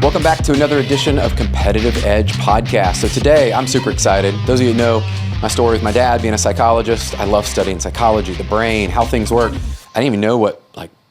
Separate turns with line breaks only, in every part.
Welcome back to another edition of Competitive Edge Podcast. So today, I'm super excited. Those of you who know my story with my dad being a psychologist, I love studying psychology, the brain, how things work. I didn't even know what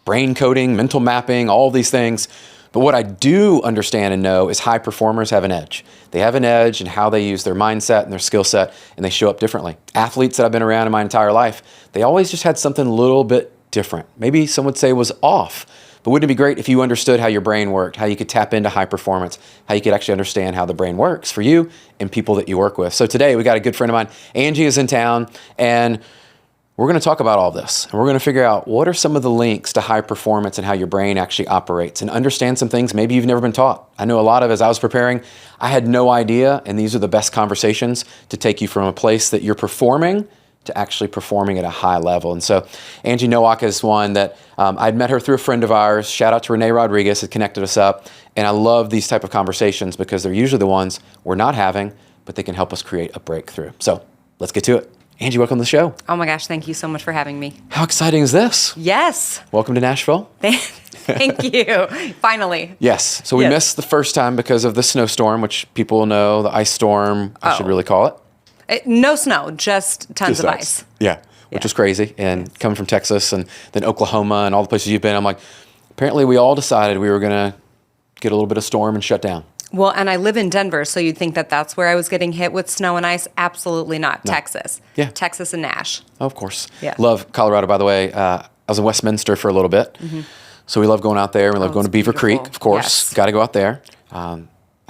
brain coding, mental mapping, all these things. But what I do understand and know is high performers have an edge. They have an edge in how they use their mindset and their skill set, and they show up differently. Athletes that I've been around in my entire life, they always just had something a little bit different. Maybe some would say was off. But wouldn't it be great if you understood how your brain worked, how you could tap into high performance, how you could actually understand how the brain works for you and people that you work with. So today we got a good friend of mine, Angie is in town, and we're going to talk about all this. And we're going to figure out what are some of the links to high performance and how your brain actually operates and understand some things maybe you've never been taught. I know a lot of, as I was preparing, I had no idea, and these are the best conversations to take you from a place that you're performing to actually performing at a high level. And so Angie Noack is one that I'd met her through a friend of ours. Shout out to Renee Rodriguez, had connected us up. And I love these type of conversations because they're usually the ones we're not having, but they can help us create a breakthrough. So let's get to it. Angie, welcome to the show.
Oh my gosh, thank you so much for having me.
How exciting is this?
Yes.
Welcome to Nashville.
Thank you. Finally.
Yes. So we missed the first time because of the snowstorm, which people will know, the ice storm, I should really call it.
No snow, just tons of ice.
Yeah, which is crazy. And coming from Texas and then Oklahoma and all the places you've been, I'm like, apparently we all decided we were going to get a little bit of storm and shut down.
Well, and I live in Denver, so you'd think that that's where I was getting hit with snow and ice. Absolutely not. No. Texas. Yeah. Texas and Nash.
Oh, of course.
Yeah.
Love Colorado, by the way. I was in Westminster for a little bit. Mm-hmm. So we love going out there. We love going to Beaver Creek, of course. Yes. Got to go out there.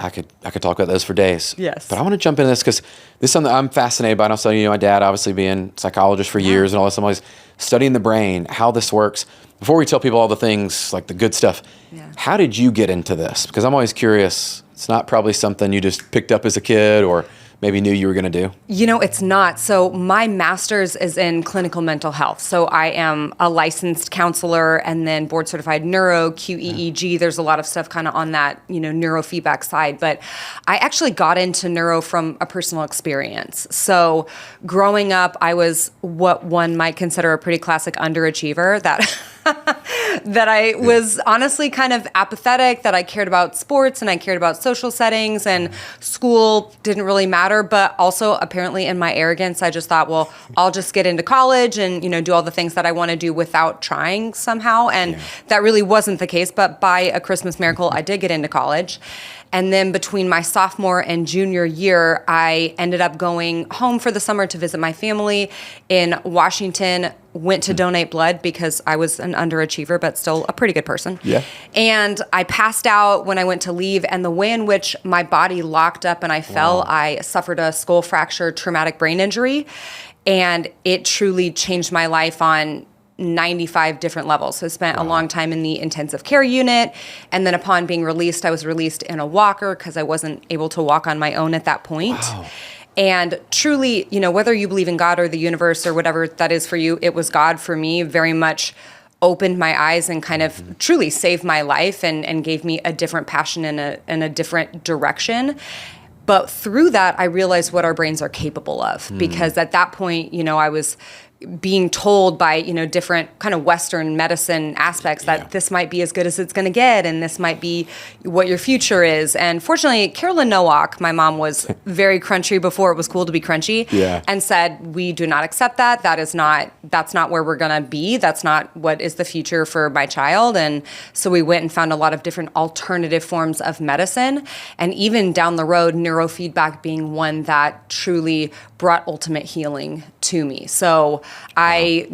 I could talk about those for days.
Yes.
But I want to jump into this because this is something I'm fascinated by. And also, my dad obviously being a psychologist for years and all this, I'm always studying the brain, how this works. Before we tell people all the things, like the good stuff, how did you get into this? Because I'm always curious. It's not probably something you just picked up as a kid or maybe knew you were going to do?
It's not. So my master's is in clinical mental health. So I am a licensed counselor and then board certified neuro, QEEG. There's a lot of stuff kind of on that, neurofeedback side. But I actually got into neuro from a personal experience. So growing up, I was what one might consider a pretty classic underachiever that I was honestly kind of apathetic, that I cared about sports and I cared about social settings and school didn't really matter. But also apparently in my arrogance, I just thought, well, I'll just get into college and, do all the things that I want to do without trying somehow. And that really wasn't the case. But by a Christmas miracle, I did get into college. And then between my sophomore and junior year, I ended up going home for the summer to visit my family in Washington, went to donate blood because I was an underachiever, but still a pretty good person. Yeah. And I passed out when I went to leave, and the way in which my body locked up and I fell, I suffered a skull fracture, traumatic brain injury, and it truly changed my life on 95 different levels. So I spent a long time in the intensive care unit. And then upon being released, I was released in a walker because I wasn't able to walk on my own at that point. Wow. And truly, whether you believe in God or the universe or whatever that is for you, it was God for me, very much opened my eyes and kind of truly saved my life and gave me a different passion in a different direction. But through that, I realized what our brains are capable of. Because at that point, I was being told by, different kind of Western medicine aspects that this might be as good as it's going to get and this might be what your future is. And fortunately, Carolyn Noack, my mom, was very crunchy before it was cool to be crunchy and said, we do not accept that. That's not where we're going to be. That's not what is the future for my child. And so we went and found a lot of different alternative forms of medicine. And even down the road, neurofeedback being one that truly brought ultimate healing to me. So I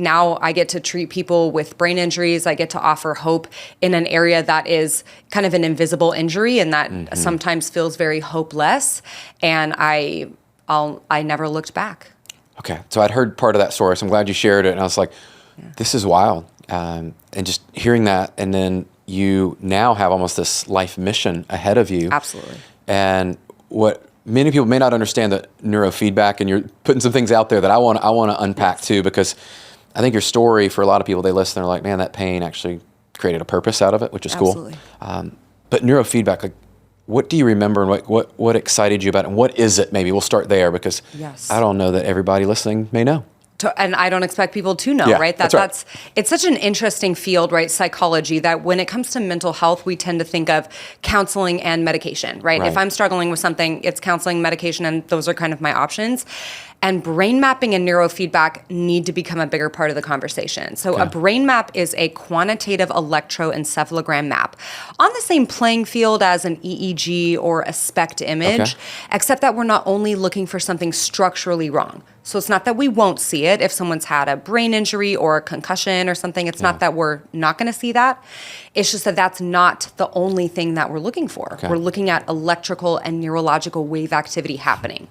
get to treat people with brain injuries. I get to offer hope in an area that is kind of an invisible injury and that sometimes feels very hopeless. And I never looked back.
Okay. So I'd heard part of that story. So I'm glad you shared it. And I was like, this is wild. And just hearing that, and then you now have almost this life mission ahead of you.
Absolutely.
And what many people may not understand the neurofeedback, and you're putting some things out there that I want to unpack too, because I think your story, for a lot of people, they listen, they're like, man, that pain actually created a purpose out of it, which is cool. But neurofeedback, what do you remember and what excited you about it? And what is it? Maybe we'll start there because I don't know that everybody listening may know.
And I don't expect people to know,
Yeah,
right? It's such an interesting field, right? Psychology, that when it comes to mental health, we tend to think of counseling and medication, right? If I'm struggling with something, it's counseling, medication, and those are kind of my options. And brain mapping and neurofeedback need to become a bigger part of the conversation. So a brain map is a quantitative electroencephalogram map on the same playing field as an EEG or a SPECT image, except that we're not only looking for something structurally wrong. So it's not that we won't see it if someone's had a brain injury or a concussion or something. It's not that we're not going to see that. It's just that that's not the only thing that we're looking for. We're looking at electrical and neurological wave activity happening.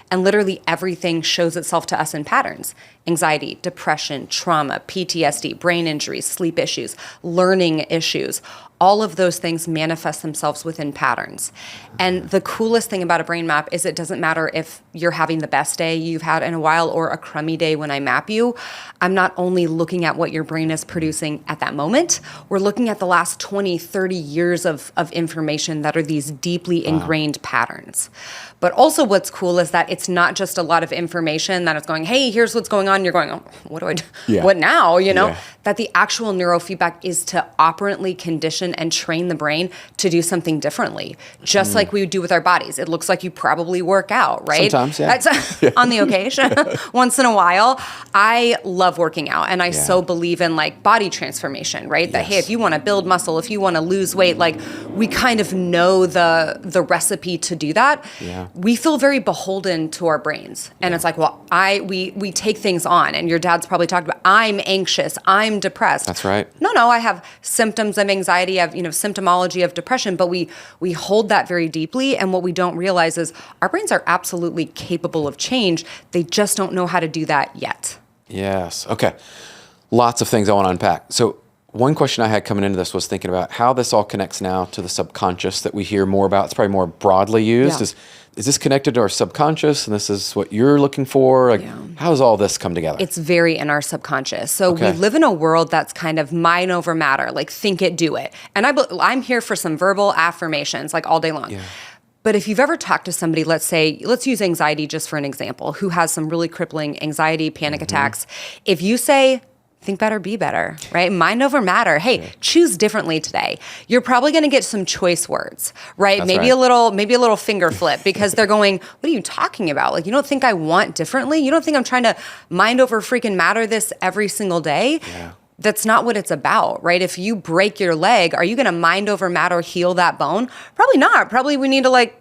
And literally everything shows itself to us in patterns. Anxiety, depression, trauma, PTSD, brain injuries, sleep issues, learning issues. All of those things manifest themselves within patterns. And the coolest thing about a brain map is it doesn't matter if you're having the best day you've had in a while or a crummy day when I map you. I'm not only looking at what your brain is producing at that moment, we're looking at the last 20, 30 years of information that are these deeply ingrained patterns. But also what's cool is that it's not just a lot of information that it's going, hey, here's what's going on. You're going, oh, what do I do? What now? That the actual neurofeedback is to operantly condition and train the brain to do something differently, just like we would do with our bodies. It looks like you probably work out, right?
Sometimes,
That's on the occasion, once in a while. I love working out, and I so believe in like body transformation, right? That, hey, if you want to build muscle, if you want to lose weight, like we kind of know the recipe to do that. We feel very beholden to our brains. And it's like, well, we take things on, and your dad's probably talked about, I'm anxious, I'm depressed.
That's right.
No, I have symptoms of anxiety, I have, symptomology of depression, but we hold that very deeply. And what we don't realize is our brains are absolutely capable of change. They just don't know how to do that yet.
Yes. Okay. Lots of things I want to unpack. So one question I had coming into this was thinking about how this all connects now to the subconscious that we hear more about. It's probably more broadly used. Is this connected to our subconscious, and this is what you're looking for? Like, how does all this come together?
It's very in our subconscious. So we live in a world that's kind of mind over matter, like think it, do it. And I'm here for some verbal affirmations like all day long. But if you've ever talked to somebody, let's use anxiety just for an example, who has some really crippling anxiety, panic attacks. If you say, think better, be better, right? Mind over matter. Hey, choose differently today. You're probably going to get some choice words, right?
That's
maybe a little finger flip, because they're going, what are you talking about? Like, you don't think I want differently? You don't think I'm trying to mind over freaking matter this every single day? That's not what it's about, right? If you break your leg, are you going to mind over matter heal that bone? Probably not. Probably we need to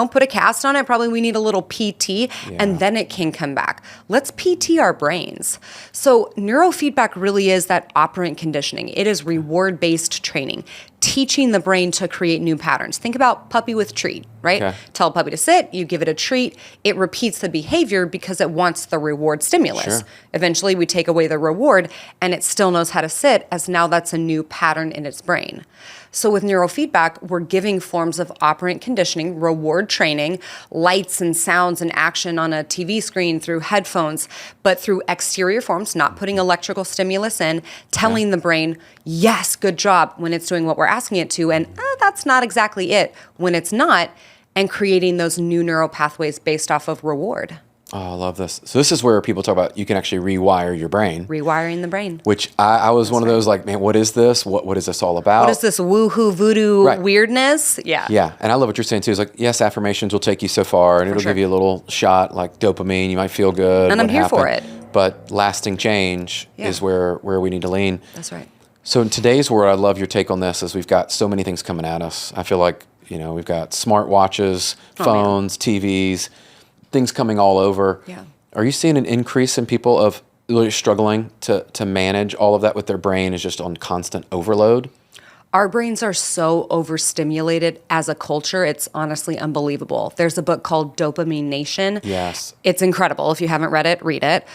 put a cast on it. Probably we need a little PT, and then it can come back. Let's PT our brains. So neurofeedback really is that operant conditioning. It is reward-based training, teaching the brain to create new patterns. Think about puppy with treat, right? Tell a puppy to sit, you give it a treat, it repeats the behavior because it wants the reward stimulus. Eventually we take away the reward and it still knows how to sit, as now that's a new pattern in its brain. So with neurofeedback, we're giving forms of operant conditioning, reward training, lights and sounds and action on a TV screen through headphones, but through exterior forms, not putting electrical stimulus in, telling the brain, yes, good job, when it's doing what we're asking it to, and that's not exactly it when it's not, and creating those new neural pathways based off of reward.
Oh, I love this. So this is where people talk about you can actually rewire your brain.
Rewiring the brain.
Which I was one of those like, man, what is this? What is this all about?
What is this woohoo voodoo weirdness?
Yeah. And I love what you're saying too. It's like, yes, affirmations will take you so far, and it'll give you a little shot like dopamine. You might feel good.
And I'm here for it.
But lasting change is where we need to lean.
That's right.
So in today's world, I love your take on this, as we've got so many things coming at us. I feel like, we've got smartwatches, phones, TVs, things coming all over. Are you seeing an increase in people of really struggling to manage all of that with their brain is just on constant overload?
Our brains are so overstimulated as a culture, it's honestly unbelievable. There's a book called Dopamine Nation.
Yes.
It's incredible. If you haven't read it, read it.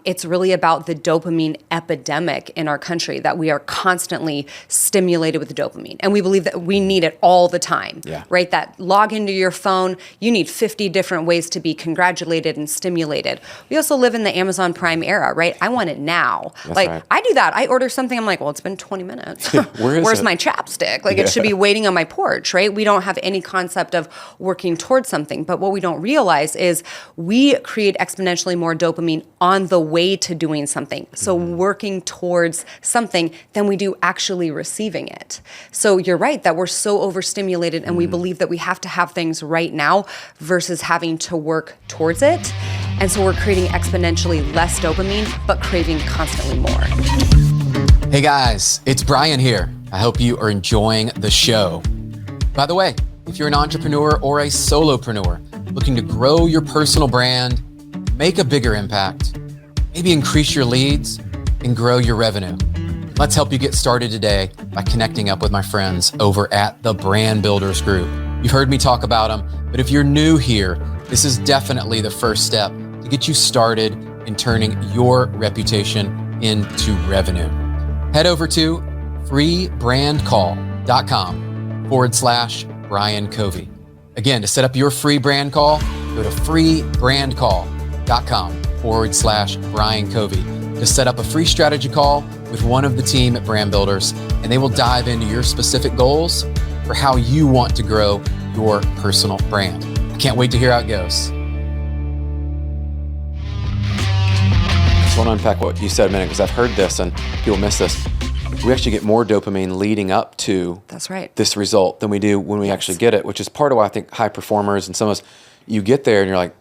It's really about the dopamine epidemic in our country, that we are constantly stimulated with dopamine. And we believe that we need it all the time, right? That log into your phone, you need 50 different ways to be congratulated and stimulated. We also live in the Amazon Prime era, right? I want it now.
That's right.
I do that. I order something, I'm like, well, it's been 20 minutes.
Where's
my chapstick. Like it should be waiting on my porch, right? We don't have any concept of working towards something. But what we don't realize is we create exponentially more dopamine on the way to doing something. So working towards something than we do actually receiving it. So you're right that we're so overstimulated and we believe that we have to have things right now versus having to work towards it. And so we're creating exponentially less dopamine, but craving constantly more.
Hey guys, it's Brian here. I hope you are enjoying the show. By the way, if you're an entrepreneur or a solopreneur looking to grow your personal brand, make a bigger impact, maybe increase your leads and grow your revenue, let's help you get started today by connecting up with my friends over at the Brand Builders Group. You've heard me talk about them, but if you're new here, this is definitely the first step to get you started in turning your reputation into revenue. Head over to freebrandcall.com/Brian Covey. Again, to set up your free brand call, go to freebrandcall.com/Brian Covey to set up a free strategy call with one of the team at Brand Builders, and they will dive into your specific goals for how you want to grow your personal brand. I can't wait to hear how it goes. I just want to unpack what you said a minute, because I've heard this and people miss this. We actually get more dopamine leading up to this result than we do when we actually get it, which is part of why I think high performers and some of us, you get there and you're like,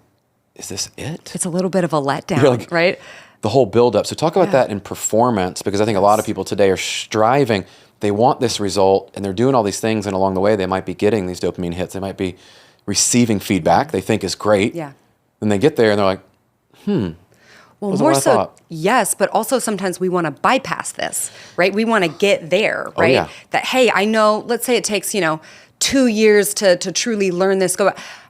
is this it?
It's a little bit of a letdown, right?
The whole buildup. So talk about that in performance, because I think a lot of people today are striving. They want this result and they're doing all these things, and along the way they might be getting these dopamine hits. They might be receiving feedback they think is great.
Yeah.
Then they get there and they're like,
well, more so, yes, but also sometimes we want to bypass this, right? We want to get there, right? That, hey, I know, let's say it takes, 2 years to truly learn this.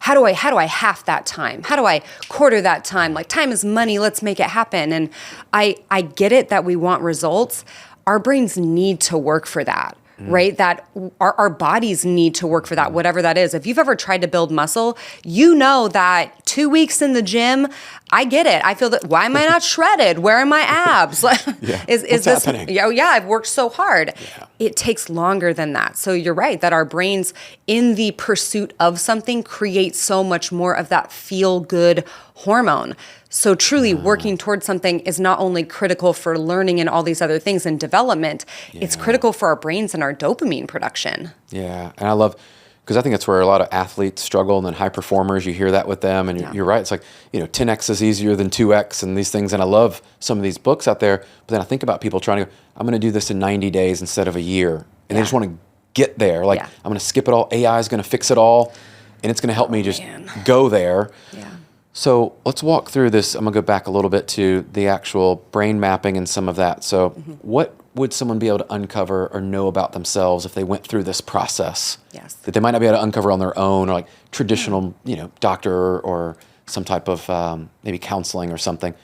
How do I half that time? How do I quarter that time? Like, time is money, let's make it happen. And I get it that we want results. Our brains need to work for that. Right? That our bodies need to work for that, whatever that is. If you've ever tried to build muscle, you know that 2 weeks in the gym, I get it. I feel that, why am I not shredded? Where are my abs? Is
What's
this
happening?
I've worked so hard. It takes longer than that. So you're right that our brains in the pursuit of something create so much more of that feel good hormone. So truly working towards something is not only critical for learning and all these other things and development, it's critical for our brains and our dopamine production.
Yeah, and I love, because I think that's where a lot of athletes struggle, and then high performers, you hear that with them, and you're right. It's like, 10x is easier than 2x and these things, and I love some of these books out there, but then I think about people trying to go, I'm going to do this in 90 days instead of a year, and they just want to get there. Like, I'm going to skip it all, AI is going to fix it all, and it's going to help me just go there. Yeah. So let's walk through this. I'm going to go back a little bit to the actual brain mapping and some of that. So what would someone be able to uncover or know about themselves if they went through this process?
Yes.
That they might not be able to uncover on their own, or like traditional, doctor or some type of maybe counseling or something.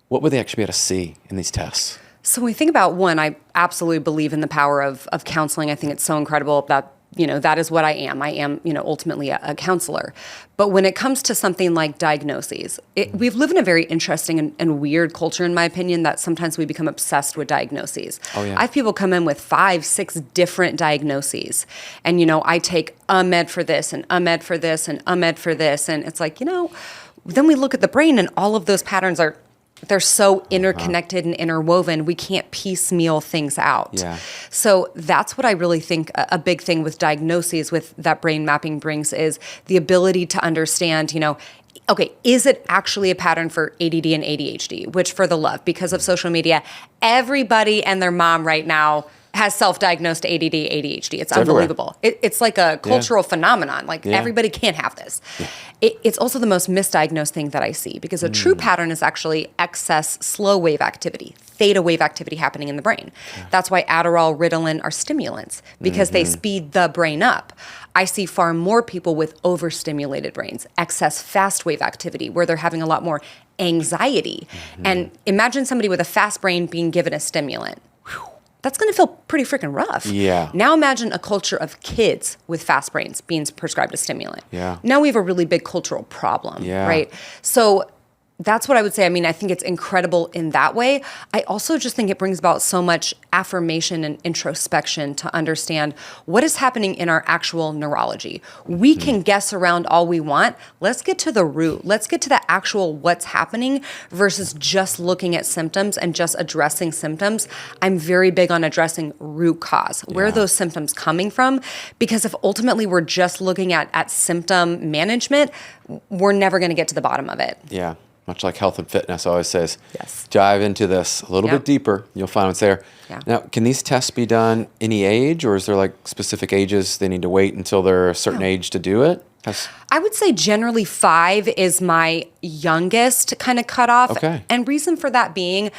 What would they actually be able to see in these tests?
So when we think about one, I absolutely believe in the power of counseling. I think it's so incredible that that is what I am. I am, ultimately a counselor. But when it comes to something like diagnoses, we've lived in a very interesting and weird culture, in my opinion, that sometimes we become obsessed with diagnoses. I have people come in with 5, 6 different diagnoses. And, I take a med for this and a med for this and a med for this. And it's like, then we look at the brain and all of those patterns they're so interconnected and interwoven, we can't piecemeal things out. Yeah. So that's what I really think a big thing with diagnoses, with that brain mapping brings, is the ability to understand, okay, is it actually a pattern for ADD and ADHD? Which, for the love, because of social media, everybody and their mom right now has self-diagnosed ADD, ADHD. It's unbelievable. It's like a cultural phenomenon. Like, everybody can't have this. Yeah. It's also the most misdiagnosed thing that I see, because a true pattern is actually excess slow wave activity, theta wave activity happening in the brain. Yeah. That's why Adderall, Ritalin are stimulants, because they speed the brain up. I see far more people with overstimulated brains, excess fast wave activity, where they're having a lot more anxiety. And imagine somebody with a fast brain being given a stimulant. That's going to feel pretty freaking rough. Yeah. Now imagine a culture of kids with fast brains being prescribed a stimulant. Yeah. Now we have a really big cultural problem, right? So that's what I would say. I mean, I think it's incredible in that way. I also just think it brings about so much affirmation and introspection to understand what is happening in our actual neurology. We can guess around all we want. Let's get to the root. Let's get to the actual what's happening versus just looking at symptoms and just addressing symptoms. I'm very big on addressing root cause. Where are those symptoms coming from? Because if ultimately we're just looking at symptom management, we're never going to get to the bottom of it.
Yeah. Much like health and fitness always says,
Yes.
dive into this a little bit deeper. You'll find what's there.
Yeah.
Now, can these tests be done any age, or is there like specific ages they need to wait until they're a certain age to do it?
I would say generally 5 is my youngest kind of cutoff.
Okay.
And reason for that being,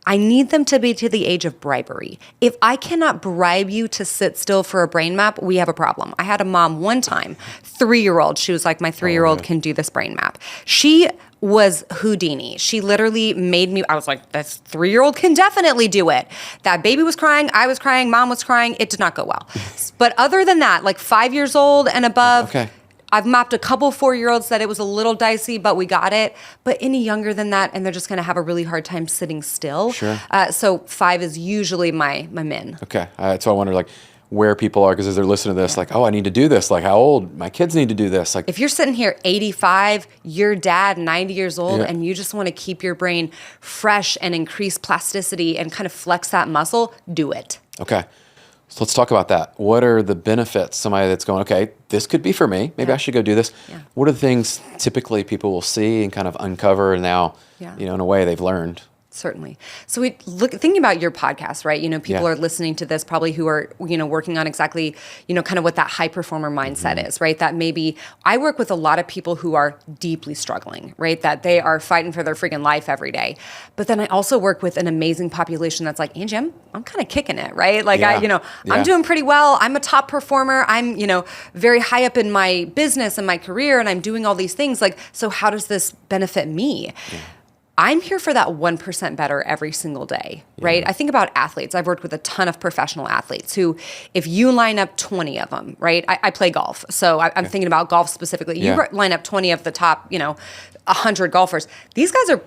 I need them to be to the age of bribery. If I cannot bribe you to sit still for a brain map, we have a problem. I had a mom one time, 3-year-old. She was like, my 3-year-old can do this brain map. She was Houdini. She literally made me, I was like, this 3-year-old can definitely do it. That baby was crying, I was crying, mom was crying. It did not go well. But other than that, like 5 years old and above, I've mapped a couple 4-year-olds that it was a little dicey, but we got it. But any younger than that, and they're just going to have a really hard time sitting still.
Sure.
So 5 is usually my min.
Okay. So I wonder like where people are, because as they're listening to this, like, oh, I need to do this. Like, how old? My kids need to do this. Like,
if you're sitting here 85, your dad 90 years old, and you just want to keep your brain fresh and increase plasticity and kind of flex that muscle, do it.
Okay. So let's talk about that. What are the benefits? Somebody that's going, okay, this could be for me. Maybe I should go do this.
Yeah.
What are the things typically people will see and kind of uncover, and now, in a way they've learned?
Certainly. So thinking about your podcast, right? People are listening to this probably who are, working on exactly, kind of what that high performer mindset is, right? That maybe I work with a lot of people who are deeply struggling, right? That they are fighting for their freaking life every day. But then I also work with an amazing population that's like, Angie, I'm kind of kicking it, right? Like I'm doing pretty well. I'm a top performer. I'm, very high up in my business and my career, and I'm doing all these things. Like, so how does this benefit me? Yeah. I'm here for that 1% better every single day, right? I think about athletes. I've worked with a ton of professional athletes who, if you line up 20 of them, right? I play golf, so I'm thinking about golf specifically. You line up 20 of the top, 100 golfers. These guys are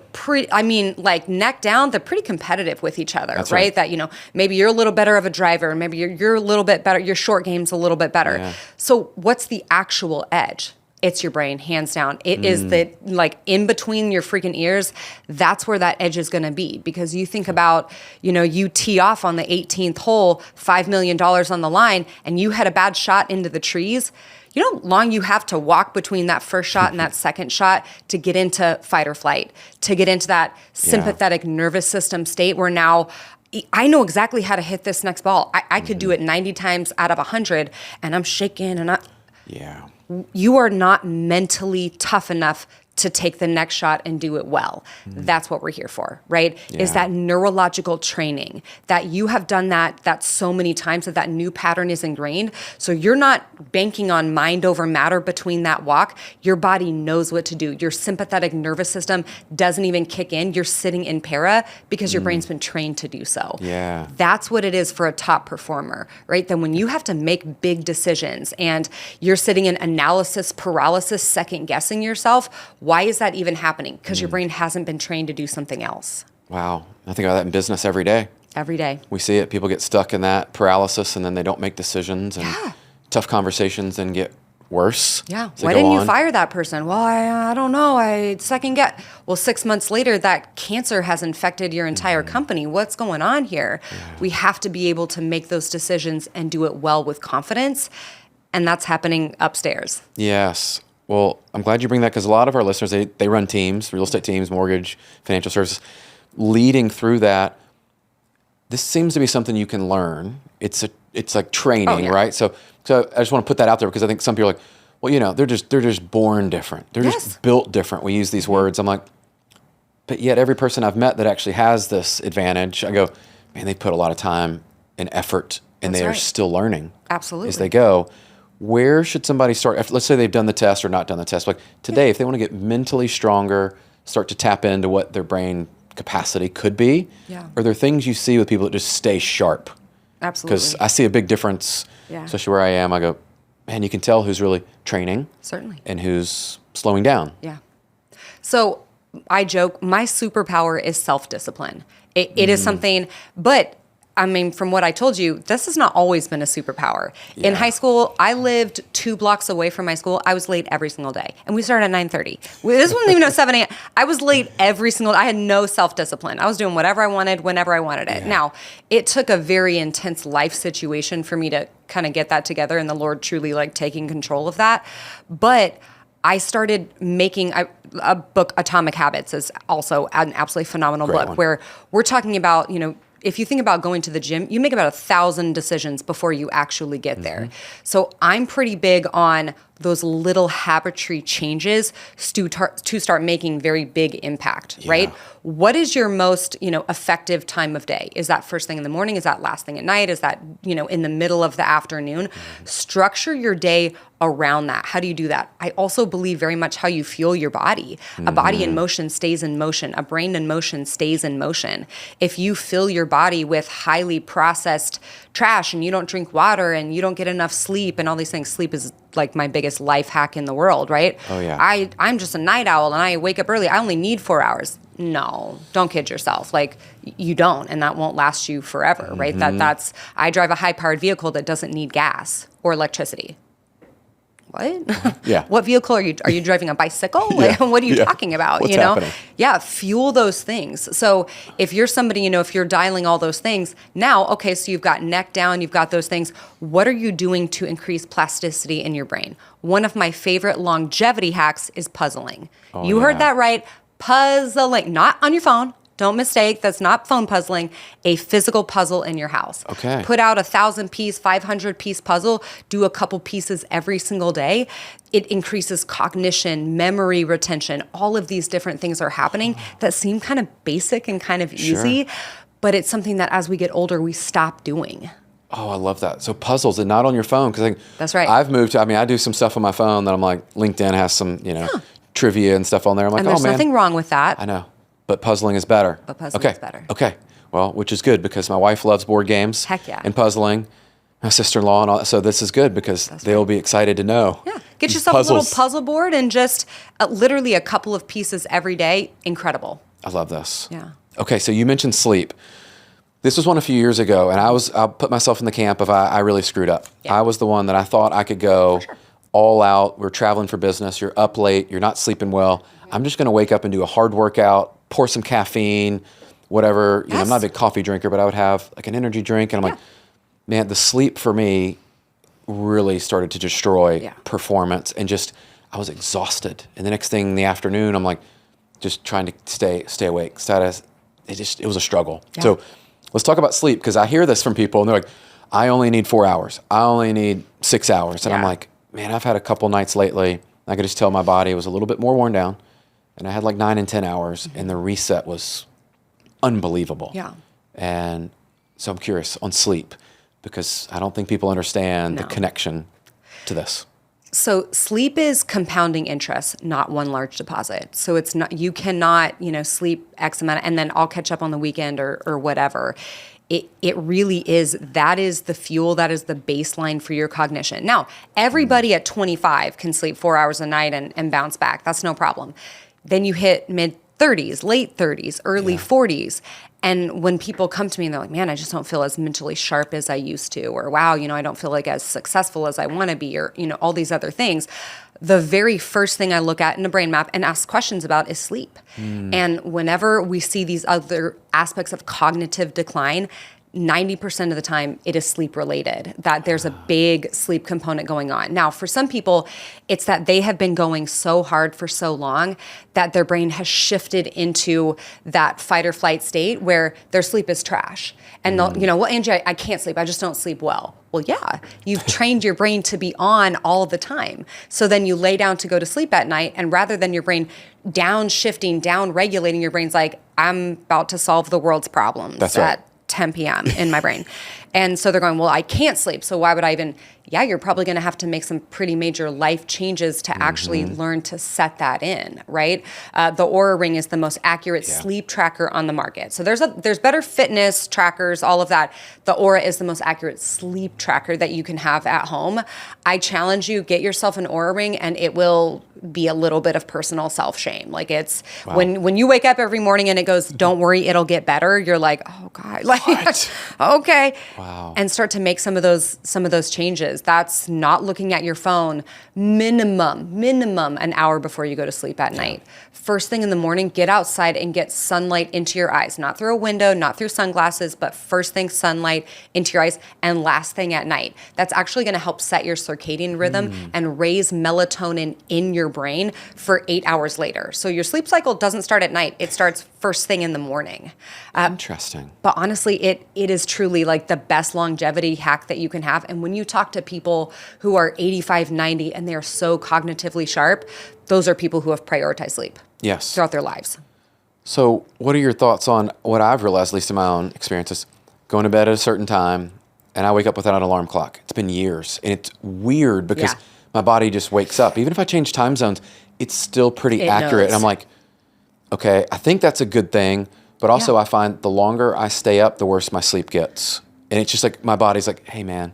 like neck down, they're pretty competitive with each other, right? That, maybe you're a little better of a driver, maybe you're a little bit better, your short game's a little bit better. Yeah. So what's the actual edge? It's your brain, hands down. It is the, like, in between your freaking ears, that's where that edge is going to be. Because you think about, you tee off on the 18th hole, $5 million on the line, and you had a bad shot into the trees. You know how long you have to walk between that first shot and that second shot to get into fight or flight, to get into that sympathetic nervous system state where now I know exactly how to hit this next ball. I could do it 90 times out of 100, and I'm shaking, and you are not mentally tough enough to take the next shot and do it well. That's what we're here for, right? Is that neurological training, that you have done that so many times that new pattern is ingrained. So you're not banking on mind over matter between that walk. Your body knows what to do. Your sympathetic nervous system doesn't even kick in. You're sitting in para because your brain's been trained to do so.
Yeah.
That's what it is for a top performer, right? Then when you have to make big decisions and you're sitting in analysis paralysis, second guessing yourself, why is that even happening? Because your brain hasn't been trained to do something else.
Wow. I think about that in business every day.
Every day.
We see it. People get stuck in that paralysis, and then they don't make decisions, and tough conversations then get worse.
Yeah. Why didn't you fire that person? Well, I don't know. I second guess. Well, 6 months later, that cancer has infected your entire company. What's going on here? Yeah. We have to be able to make those decisions and do it well with confidence, and that's happening upstairs.
Yes. Well, I'm glad you bring that, because a lot of our listeners, they run teams, real estate teams, mortgage, financial services. Leading through that, this seems to be something you can learn. It's like training, right? So I just want to put that out there, because I think some people are like, well, they're just born different. They're just built different. We use these words. I'm like, but yet every person I've met that actually has this advantage, I go, man, they put a lot of time and effort, and they are still learning.
Absolutely.
As they go. Where should somebody start? Let's say they've done the test or not done the test. Like today, if they want to get mentally stronger, start to tap into what their brain capacity could be, are there things you see with people that just stay sharp?
Absolutely.
Because I see a big difference, especially where I am. I go, man, you can tell who's really training.
Certainly.
And who's slowing down.
Yeah. So I joke, my superpower is self-discipline. It is something, but I mean, from what I told you, this has not always been a superpower.
Yeah.
In high school, I lived 2 blocks away from my school. I was late every single day. And we started at 9:30. This wasn't even 7 a.m. I was late every single, I had no self-discipline. I was doing whatever I wanted, whenever I wanted it.
Yeah.
Now, it took a very intense life situation for me to kind of get that together, and the Lord truly like taking control of that. But I started making a book, Atomic Habits, is also an absolutely phenomenal
Great
book
one.
where we're talking about, if you think about going to the gym, you make about 1,000 decisions before you actually get there. So I'm pretty big on those little habituary changes to start making very big impact, right? What is your most, effective time of day? Is that first thing in the morning? Is that last thing at night? Is that, in the middle of the afternoon? Structure your day around that. How do you do that? I also believe very much how you fuel your body. A body in motion stays in motion. A brain in motion stays in motion. If you fill your body with highly processed trash and you don't drink water and you don't get enough sleep and all these things, sleep is like my biggest life hack in the world, right?
Oh, yeah.
I'm just a night owl and I wake up early. I only need 4 hours. No, don't kid yourself. Like you don't, and that won't last you forever, right? I drive a high-powered vehicle that doesn't need gas or electricity. What?
Yeah.
What vehicle are you driving? A bicycle?
Yeah.
What are you talking about?
What's happening?
Yeah, fuel those things. So if you're somebody, if you're dialing all those things, now, okay, so you've got neck down, you've got those things. What are you doing to increase plasticity in your brain? One of my favorite longevity hacks is puzzling. You heard that right. Puzzling, not on your phone. Don't mistake, that's not phone puzzling, a physical puzzle in your house.
Okay.
Put out 1,000-piece, 500-piece puzzle, do a couple pieces every single day. It increases cognition, memory retention. All of these different things are happening that seem kind of basic and kind of easy, but it's something that as we get older, we stop doing.
Oh, I love that. So puzzles and not on your phone. Because
That's right.
I've moved to, I do some stuff on my phone that I'm like, LinkedIn has some, trivia and stuff on there. I'm like,
And there's
man.
nothing wrong with that.
I know. But puzzling is better.
But puzzling is better.
Okay. Well, which is good because my wife loves board games.
Heck yeah.
And puzzling. My sister-in-law and all. So this is good because they'll be excited to know.
Yeah. Get yourself a little puzzle board and just literally a couple of pieces every day. Incredible.
I love this.
Yeah.
Okay. So you mentioned sleep. This was one a few years ago, and I'll put myself in the camp of I really screwed up. Yeah. I was the one that I thought I could go all out. We're traveling for business. You're up late. You're not sleeping well. I'm just going to wake up and do a hard workout, pour some caffeine, whatever. I'm not a big coffee drinker, but I would have like an energy drink. And I'm like, man, the sleep for me really started to destroy performance. And I was exhausted. And the next thing in the afternoon, I'm like, just trying to stay awake. It was a struggle. Yeah. So let's talk about sleep, because I hear this from people and they're like, I only need 4 hours. I only need 6 hours. And I'm like, man, I've had a couple nights lately. I could just tell my body was a little bit more worn down. And I had like 9 and 10 hours, and the reset was unbelievable.
Yeah.
And so I'm curious on sleep, because I don't think people understand the connection to this.
So sleep is compounding interest, not one large deposit. So it's not, you cannot, sleep X amount and then I'll catch up on the weekend or whatever. It really is, that is the fuel, that is the baseline for your cognition. Now, everybody at 25 can sleep 4 hours a night and bounce back. That's no problem. Then you hit mid-30s, late 30s, early 40s. And when people come to me and they're like, man, I just don't feel as mentally sharp as I used to, or wow, I don't feel like as successful as I want to be, or, all these other things. The very first thing I look at in a brain map and ask questions about is sleep. And whenever we see these other aspects of cognitive decline, 90% of the time it is sleep related, that there's a big sleep component going on. Now, for some people, it's that they have been going so hard for so long that their brain has shifted into that fight or flight state where their sleep is trash. And they'll, well, Angie, I can't sleep. I just don't sleep well. Well, yeah, you've trained your brain to be on all the time. So then you lay down to go to sleep at night, and rather than your brain downshifting, down regulating, your brain's like, I'm about to solve the world's problems.
That's right.
10 p.m. in my brain. And so they're going, well, I can't sleep. So why would I even, you're probably going to have to make some pretty major life changes to actually learn to set that in, right? The Oura Ring is the most accurate sleep tracker on the market. So there's better fitness trackers, all of that. The Oura is the most accurate sleep tracker that you can have at home. I challenge you, get yourself an Oura Ring and it will be a little bit of personal self-shame. Like it's when you wake up every morning and it goes, don't worry, it'll get better. You're like, oh God, like, okay.
Wow.
And start to make some of those changes. That's not looking at your phone minimum an hour before you go to sleep at night. First thing in the morning, get outside and get sunlight into your eyes, not through a window, not through sunglasses, but first thing sunlight into your eyes, and last thing at night. That's actually going to help set your circadian rhythm and raise melatonin in your brain for 8 hours later. So your sleep cycle doesn't start at night. It starts first thing in the morning.
Interesting.
But honestly, it is truly like the best longevity hack that you can have. And when you talk to people who are 85, 90, and they're so cognitively sharp, those are people who have prioritized sleep throughout their lives.
So what are your thoughts on what I've realized, at least in my own experiences, going to bed at a certain time, and I wake up without an alarm clock? It's been years, and it's weird because my body just wakes up. Even if I change time zones, it's still pretty accurate. And I'm like, okay, I think that's a good thing, but also I find the longer I stay up, the worse my sleep gets. And it's just like my body's like, hey, man,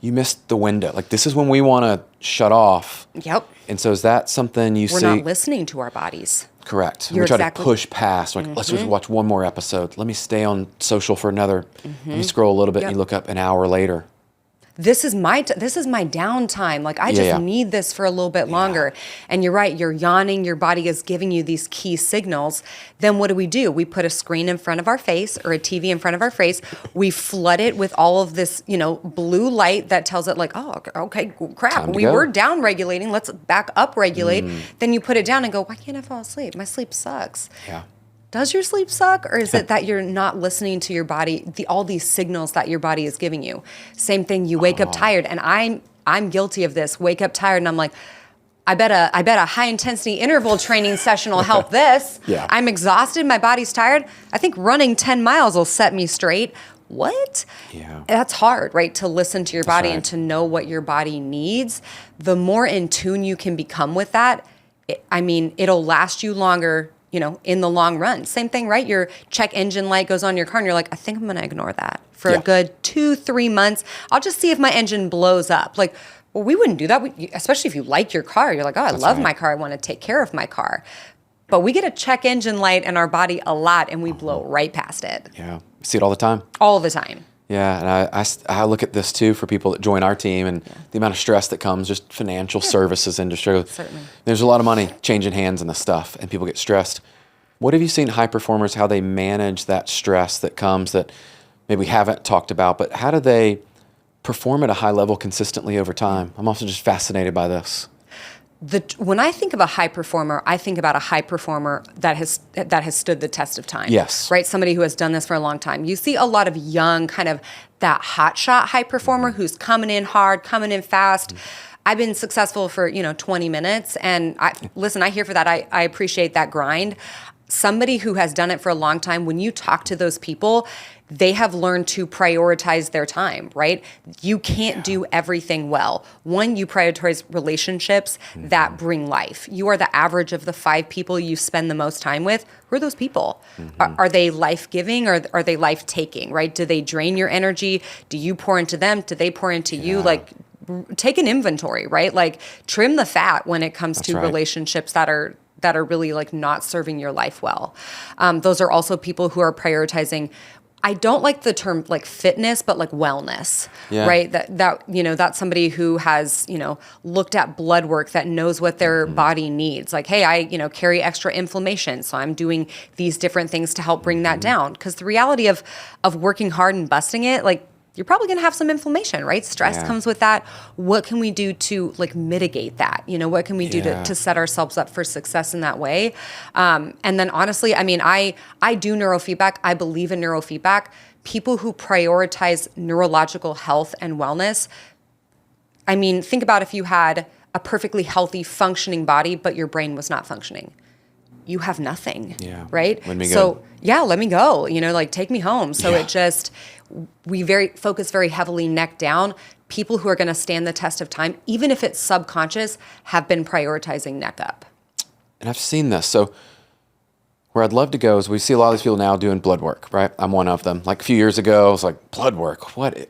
you missed the window. Like, this is when we want to shut off.
Yep.
And so is that something you see?
We're not listening to our bodies.
Correct. We try to push past, like, let's just watch one more episode. Let me stay on social for another. Let me scroll a little bit, and you look up an hour later.
This is my downtime. Like, I just need this for a little bit longer. And you're right, you're yawning, your body is giving you these key signals. Then what do? We put a screen in front of our face or a TV in front of our face. We flood it with all of this, blue light that tells it like, oh, okay, crap, we were down regulating. Let's back up regulate. Then you put it down and go, why can't I fall asleep? My sleep sucks.
Yeah.
Does your sleep suck, or is it that you're not listening to your body, all these signals that your body is giving you? Same thing, you wake up tired, and I'm guilty of this. Wake up tired, and I'm like, I bet a high intensity interval training session will help this. I'm exhausted, my body's tired. I think running 10 miles will set me straight. What?
Yeah.
That's hard, right? To listen to your body and to know what your body needs. The more in tune you can become with that, it'll last you longer, in the long run. Same thing, right? Your check engine light goes on your car and you're like, I think I'm going to ignore that for a good 2-3 months. I'll just see if my engine blows up. Like, well, we wouldn't do that. Especially if you like your car. You're like, oh, I love my car. I want to take care of my car. But we get a check engine light in our body a lot and we blow right past it.
Yeah. See it all the time.
All the time.
Yeah, and I look at this too for people that join our team and the amount of stress that comes, just financial services industry.
Certainly.
There's a lot of money changing hands in this stuff and people get stressed. What have you seen high performers, how they manage that stress that comes that maybe we haven't talked about, but how do they perform at a high level consistently over time? I'm also just fascinated by this.
When I think of a high performer, I think about a high performer that has stood the test of time.
Yes.
Right? Somebody who has done this for a long time. You see a lot of young, kind of that hotshot high performer who's coming in hard, coming in fast. I've been successful for, 20 minutes. And I hear for that. I appreciate that grind. Somebody who has done it for a long time, when you talk to those people, they have learned to prioritize their time, right? You can't do everything well. One, you prioritize relationships that bring life. You are the average of the 5 people you spend the most time with. Who are those people? Are they life-giving or are they life-taking, right? Do they drain your energy? Do you pour into them? Do they pour into you? Like, take an inventory, right? Like, trim the fat when it comes to relationships that are really like not serving your life well. Those are also people who are prioritizing. I don't like the term like fitness, but like wellness, right? That's somebody who has, looked at blood work, that knows what their body needs. Like, hey, I, carry extra inflammation. So I'm doing these different things to help bring that down. Because the reality of working hard and busting it, like, you're probably going to have some inflammation, right? Stress comes with that. What can we do to like mitigate that? What can we do to set ourselves up for success in that way? And then honestly, I do neurofeedback. I believe in neurofeedback. People who prioritize neurological health and wellness. Think about if you had a perfectly healthy, functioning body, but your brain was not functioning. You have nothing, right? Let me go. Let me go. Like, take me home. So we focus very heavily neck down. People who are going to stand the test of time, even if it's subconscious, have been prioritizing neck up.
And I've seen this. So where I'd love to go is we see a lot of these people now doing blood work, right? I'm one of them. Like a few years ago, I was like, blood work? What?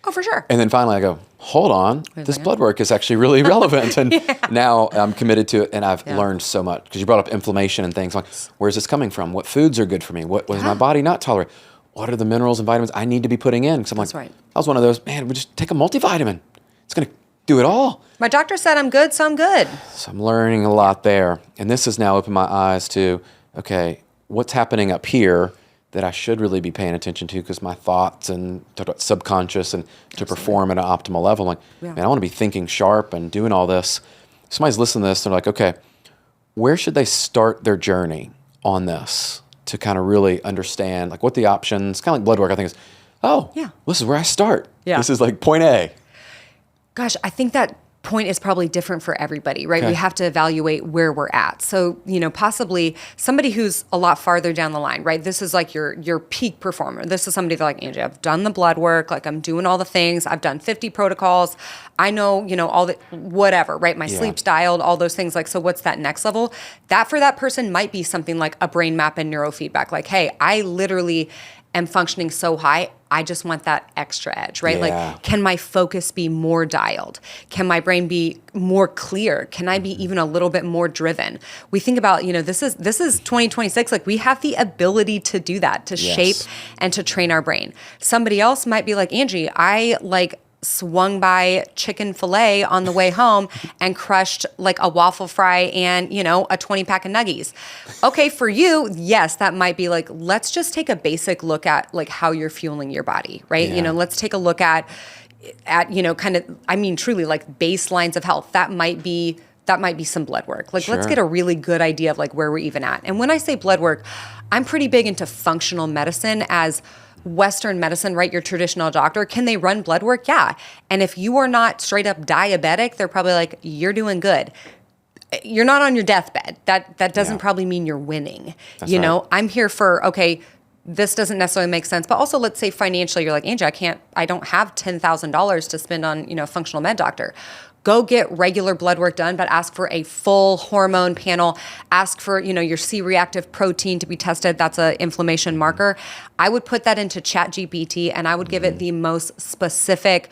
Oh, for sure.
And then finally I go, hold on, this blood work is actually really relevant. And now I'm committed to it, and I've learned so much. Because you brought up inflammation and things like, where's this coming from? What foods are good for me? What does my body not tolerate? What are the minerals and vitamins I need to be putting in? Because I'm like, I was one of those, man, we just take a multivitamin. It's going to do it all.
My doctor said I'm good, so I'm good.
So I'm learning a lot there. And this has now opened my eyes to, okay, what's happening up here that I should really be paying attention to, because my thoughts and talk about subconscious and to perform at an optimal level. I'm like, man, I want to be thinking sharp and doing all this. Somebody's listening to this and they're like, okay, where should they start their journey on this to kind of really understand like what the options, kind of like blood work, I think is, this is where I start. Yeah. This is like point A.
Gosh, I think that point is probably different for everybody, right? Okay. We have to evaluate where we're at. So, possibly somebody who's a lot farther down the line, right? This is like your peak performer. This is somebody that like, Angie, I've done the blood work, like I'm doing all the things. I've done 50 protocols. I know, all the, whatever, right? My sleep's dialed, all those things. Like, so what's that next level? That for that person might be something like a brain map and neurofeedback. Like, hey, I literally am functioning so high, I just want that extra edge, right? Like, can my focus be more dialed? Can my brain be more clear? Can I be even a little bit more driven? We think about, this is 2026. Like, we have the ability to do that, to shape and to train our brain. Somebody else might be like, Angie, I swung by chicken filet on the way home and crushed like a waffle fry and, a 20 pack of nuggies. Okay, for you, yes, that might be like, let's just take a basic look at like how you're fueling your body, right? Yeah. Let's take a look at kind of, truly like baselines of health. That might be some blood work. Like, let's get a really good idea of like where we're even at. And when I say blood work, I'm pretty big into functional medicine as Western medicine, right? Your traditional doctor, can they run blood work? Yeah. And if you are not straight up diabetic, they're probably like, you're doing good. You're not on your deathbed. That doesn't probably mean you're winning. That's right. I'm here for, okay, this doesn't necessarily make sense, but also let's say financially, you're like, Angie, I don't have $10,000 to spend on, a functional med doctor. Go get regular blood work done, but ask for a full hormone panel. Ask for, your C-reactive protein to be tested. That's an inflammation marker. I would put that into ChatGPT and I would give it the most specific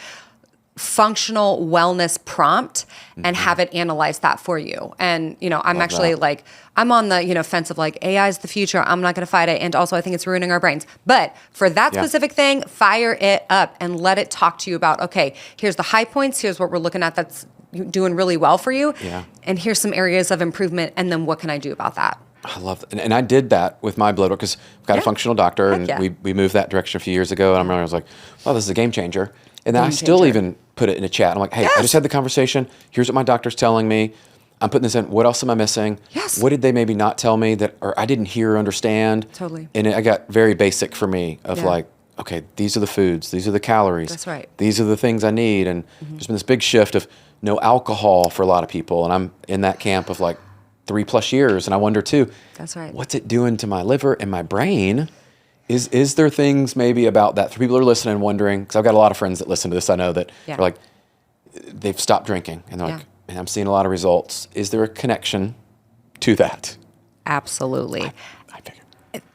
functional wellness prompt and have it analyze that for you. And, I'm actually like, I'm on the, fence of like, AI is the future. I'm not going to fight it. And also I think it's ruining our brains. But for that specific thing, fire it up and let it talk to you about, okay, here's the high points. Here's what we're looking at that's doing really well for you. Yeah. And here's some areas of improvement. And then what can I do about that?
I love that. And I did that with my blood work because I've got a functional doctor and we moved that direction a few years ago. And I was like, wow, this is a game changer. And then I still even put it in a chat. I'm like, hey, I just had the conversation. Here's what my doctor's telling me. I'm putting this in. What else am I missing? Yes. What did they maybe not tell me that, or I didn't hear or understand?
Totally.
And I got very basic for me of like, okay, these are the foods. These are the calories.
That's right.
These are the things I need. And there's been this big shift of no alcohol for a lot of people. And I'm in that camp of like 3+ years. And I wonder too,
that's right.
What's it doing to my liver and my brain? Is there things maybe about that? People are listening and wondering, because I've got a lot of friends that listen to this. I know that are like, they've stopped drinking and they're like, and I'm seeing a lot of results. Is there a connection to that?
Absolutely.
I figure.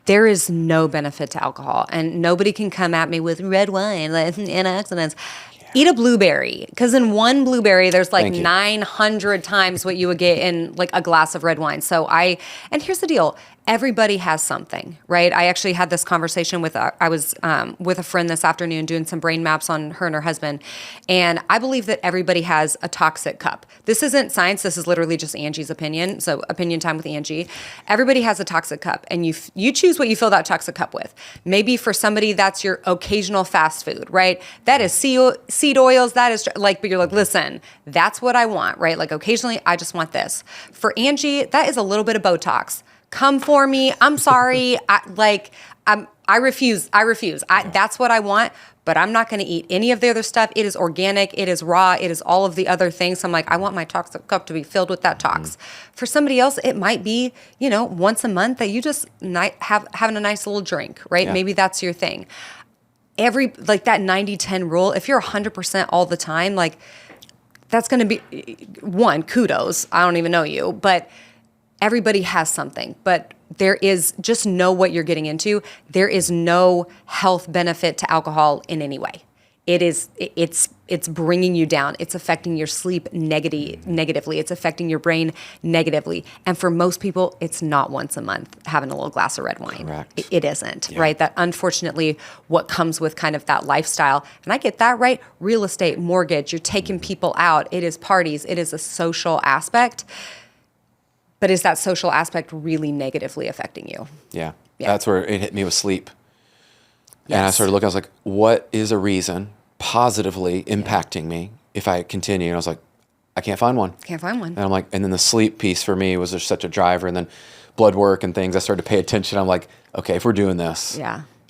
There is no benefit to alcohol, and nobody can come at me with red wine, antioxidants. Eat a blueberry, because in one blueberry, there's like 900 times what you would get in like a glass of red wine. And here's the deal. Everybody has something, right? I actually had this conversation with a friend this afternoon doing some brain maps on her and her husband. And I believe that everybody has a toxic cup. This isn't science. This is literally just Angie's opinion. So opinion time with Angie. Everybody has a toxic cup, and you choose what you fill that toxic cup with. Maybe for somebody, that's your occasional fast food, right? That is seed oils. That is like, but you're like, listen, that's what I want, right? Like occasionally I just want this. For Angie, that is a little bit of Botox. Come for me. I'm sorry. I refuse. That's what I want, but I'm not going to eat any of the other stuff. It is organic. It is raw. It is all of the other things. So I'm like, I want my toxic cup to be filled with that tox. For somebody else, it might be, once a month that you just having a nice little drink, right? Yeah. Maybe that's your thing. That 90-10 rule, if you're 100% all the time, like that's going to be one, kudos. I don't even know you, but everybody has something, but there is, just know what you're getting into. There is no health benefit to alcohol in any way. it's bringing you down. It's affecting your sleep negatively. It's affecting your brain negatively. And for most people, it's not once a month having a little glass of red wine.
Correct.
It isn't, right? That unfortunately what comes with kind of that lifestyle. And I get that, right? Real estate, mortgage, you're taking people out. It is parties. It is a social aspect. But is that social aspect really negatively affecting you?
Yeah. That's where it hit me with sleep. Yes. And I started looking, I was like, what is a reason positively impacting me if I continue? And I was like, I can't find one. And I'm like, and then the sleep piece for me was just such a driver. And then blood work and things, I started to pay attention. I'm like, okay, if we're doing this,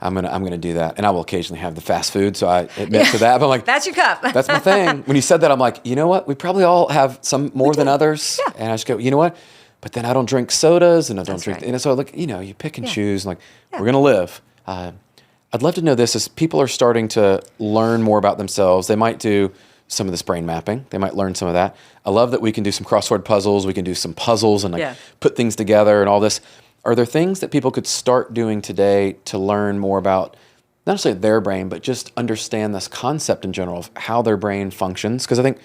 I'm gonna do that. And I will occasionally have the fast food, so I admit to that. But I'm like,
that's your cup.
That's my thing. When you said that, I'm like, you know what? We probably all have some more than others.
Yeah.
And I just go, you know what? But then I don't drink sodas, and I don't drink. Right. And so like, you pick and choose. And like, we're gonna live. I'd love to know this as people are starting to learn more about themselves. They might do some of this brain mapping. They might learn some of that. I love that we can do some crossword puzzles. We can do some puzzles and put things together and all this. Are there things that people could start doing today to learn more about not necessarily their brain, but just understand this concept in general of how their brain functions? Because I think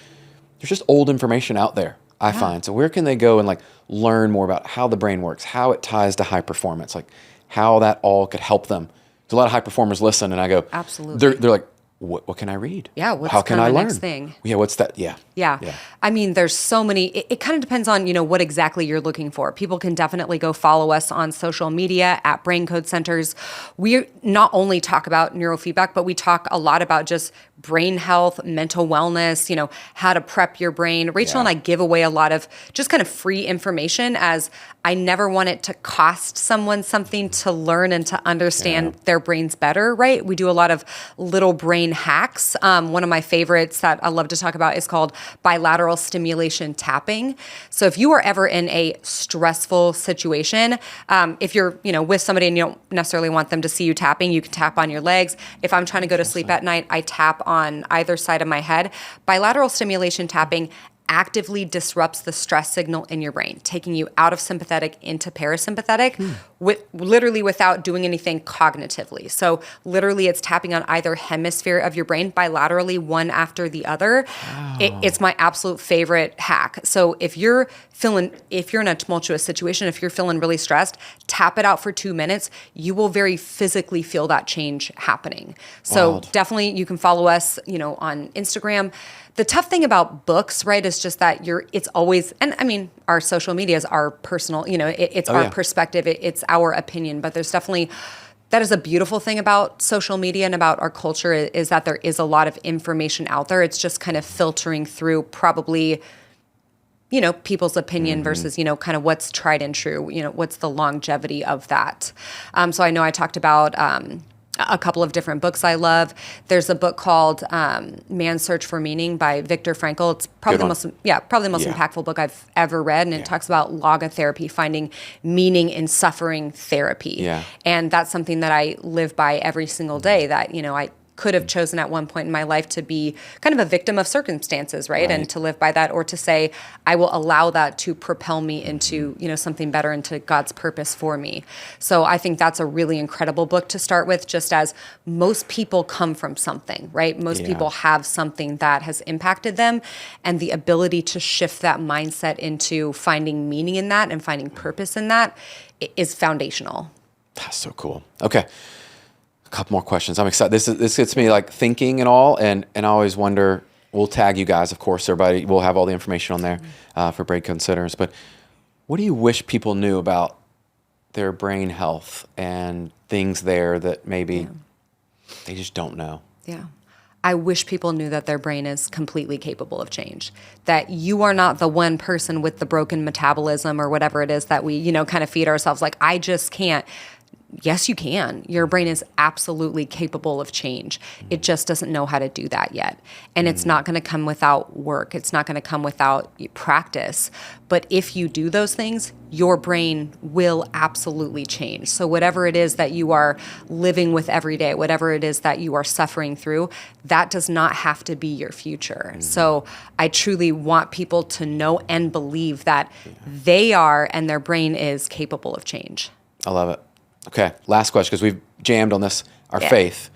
there's just old information out there, I find. So where can they go and like learn more about how the brain works, how it ties to high performance, like how that all could help them? A lot of high performers listen, and I go,
absolutely.
They're like, what can I read?
Yeah, what's
how can I learn?
Next thing?
Yeah, what's that? Yeah.
I mean, there's so many. It kind of depends on what exactly you're looking for. People can definitely go follow us on social media at Brain Code Centers. We not only talk about neurofeedback, but we talk a lot about just brain health, mental wellness. How to prep your brain. Rachel and I give away a lot of just kind of free information, as I never want it to cost someone something to learn and to understand their brains better. Right? We do a lot of little brain hacks. One of my favorites that I love to talk about is called bilateral stimulation tapping. So if you are ever in a stressful situation, if you're with somebody and you don't necessarily want them to see you tapping, you can tap on your legs. If I'm trying to go to sleep at night, I tap on either side of my head. Bilateral stimulation tapping actively disrupts the stress signal in your brain, taking you out of sympathetic into parasympathetic, literally without doing anything cognitively. So literally it's tapping on either hemisphere of your brain bilaterally, one after the other. Wow. It's my absolute favorite hack. So if you're in a tumultuous situation, if you're feeling really stressed, tap it out for 2 minutes. You will very physically feel that change happening. So definitely you can follow us, on Instagram. The tough thing about books, right, is just that it's always, and I mean, our social media is our personal, it's our perspective, it's our opinion, but there's definitely, that is a beautiful thing about social media and about our culture is that there is a lot of information out there. It's just kind of filtering through probably, people's opinion versus, kind of what's tried and true, what's the longevity of that. So I know I talked about, a couple of different books I love. There's a book called Man's Search for Meaning by Viktor Frankl. It's probably the most impactful book I've ever read, and it talks about logotherapy, finding meaning in suffering therapy. Yeah. And that's something that I live by every single day, that, I could have chosen at one point in my life to be kind of a victim of circumstances, right? And to live by that, or to say, I will allow that to propel me into, something better, into God's purpose for me. So I think that's a really incredible book to start with, just as most people come from something, right? Most people have something that has impacted them, and the ability to shift that mindset into finding meaning in that and finding purpose in that is foundational.
That's so cool. Okay. Couple more questions. I'm excited. This gets me like thinking and all, and I always wonder. We'll tag you guys, of course. Everybody, we'll have all the information on there for Brain Code Centers. But what do you wish people knew about their brain health and things there that maybe they just don't know? Yeah.
I wish people knew that their brain is completely capable of change, that you are not the one person with the broken metabolism or whatever it is that we, kind of feed ourselves like, I just can't. Yes, you can. Your brain is absolutely capable of change. It just doesn't know how to do that yet. And it's not going to come without work. It's not going to come without practice. But if you do those things, your brain will absolutely change. So whatever it is that you are living with every day, whatever it is that you are suffering through, that does not have to be your future. So I truly want people to know and believe that they are, and their brain is capable of change.
I love it. Okay, last question, because we've jammed on this, our faith.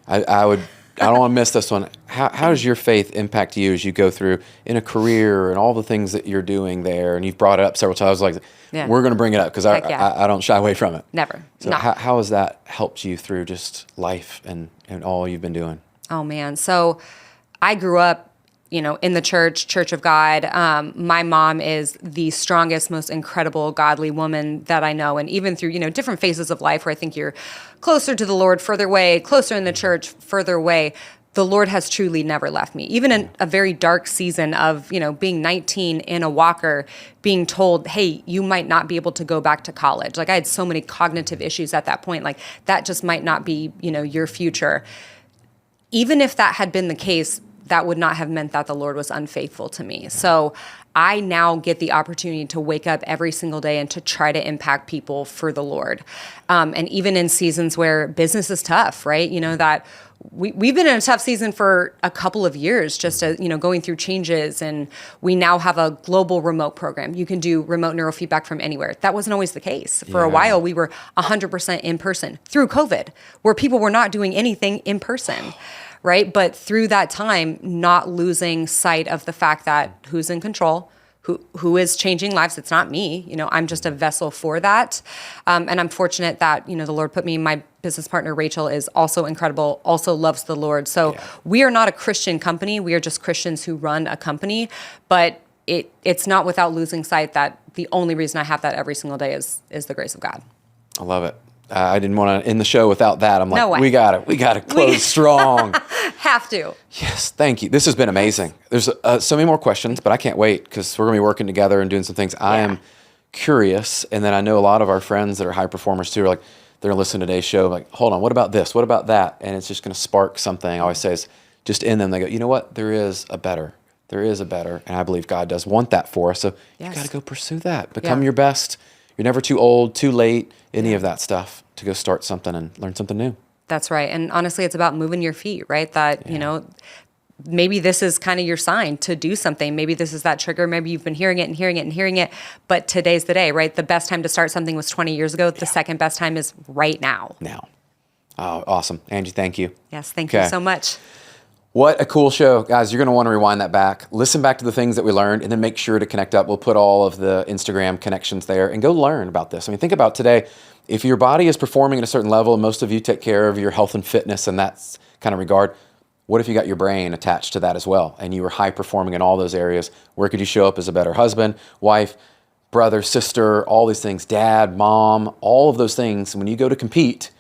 I would I don't want to miss this one. How does your faith impact you as you go through in a career and all the things that you're doing there? And you've brought it up several times. Like, we're going to bring it up because I don't shy away from it.
Never.
So
No.
how has that helped you through just life and all you've been doing?
Oh, man. So I grew up, in the Church of God. My mom is the strongest, most incredible, godly woman that I know. And even through, different phases of life where I think you're closer to the Lord, further away, closer in the church, further away, the Lord has truly never left me. Even in a very dark season of, being 19 in a walker, being told, hey, you might not be able to go back to college. Like I had so many cognitive issues at that point. Like that just might not be, your future. Even if that had been the case, that would not have meant that the Lord was unfaithful to me. So I now get the opportunity to wake up every single day and to try to impact people for the Lord. And even in seasons where business is tough, right? That we've been in a tough season for a couple of years, just as, going through changes. And we now have a global remote program. You can do remote neurofeedback from anywhere. That wasn't always the case. For a while, we were 100% in person through COVID, where people were not doing anything in person. Right? But through that time, not losing sight of the fact that who's in control, who is changing lives. It's not me. I'm just a vessel for that. And I'm fortunate that, the Lord put me, my business partner, Rachel, is also incredible, also loves the Lord. So we are not a Christian company. We are just Christians who run a company. But it's not without losing sight that the only reason I have that every single day is the grace of God.
I love it. I didn't want to end the show without that. I'm like,
No way.
we got to close strong.
Have to.
Yes, thank you. This has been amazing. There's so many more questions, but I can't wait because we're going to be working together and doing some things. I am curious, and then I know a lot of our friends that are high performers too are like, they're going to listen to today's show, like, hold on, what about this? What about that? And it's just going to spark something. I always say is just in them, they go, you know what? There is a better. And I believe God does want that for us. So you got to go pursue that. Become your best. You're never too old, too late, any of that stuff to go start something and learn something new.
That's right. And honestly, it's about moving your feet, right? That, maybe this is kind of your sign to do something. Maybe this is that trigger. Maybe you've been hearing it. But today's the day, right? The best time to start something was 20 years ago. The second best time is right now.
Now. Oh, awesome. Angie, thank you.
Yes, thank you so much.
What a cool show. Guys, you're going to want to rewind that back. Listen back to the things that we learned and then make sure to connect up. We'll put all of the Instagram connections there and go learn about this. I mean, think about today. If your body is performing at a certain level, and most of you take care of your health and fitness in that kind of regard, what if you got your brain attached to that as well and you were high performing in all those areas? Where could you show up as a better husband, wife, brother, sister, all these things, dad, mom, all of those things. When you go to compete,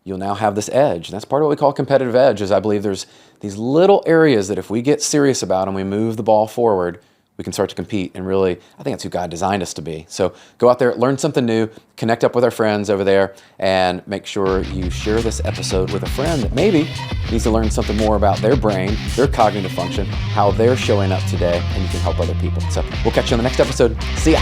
you'll now have this edge. And that's part of what we call competitive edge, is I believe there's these little areas that if we get serious about and we move the ball forward, we can start to compete. And really, I think that's who God designed us to be. So go out there, learn something new, connect up with our friends over there, and make sure you share this episode with a friend that maybe needs to learn something more about their brain, their cognitive function, how they're showing up today, and you can help other people. So we'll catch you on the next episode. See ya.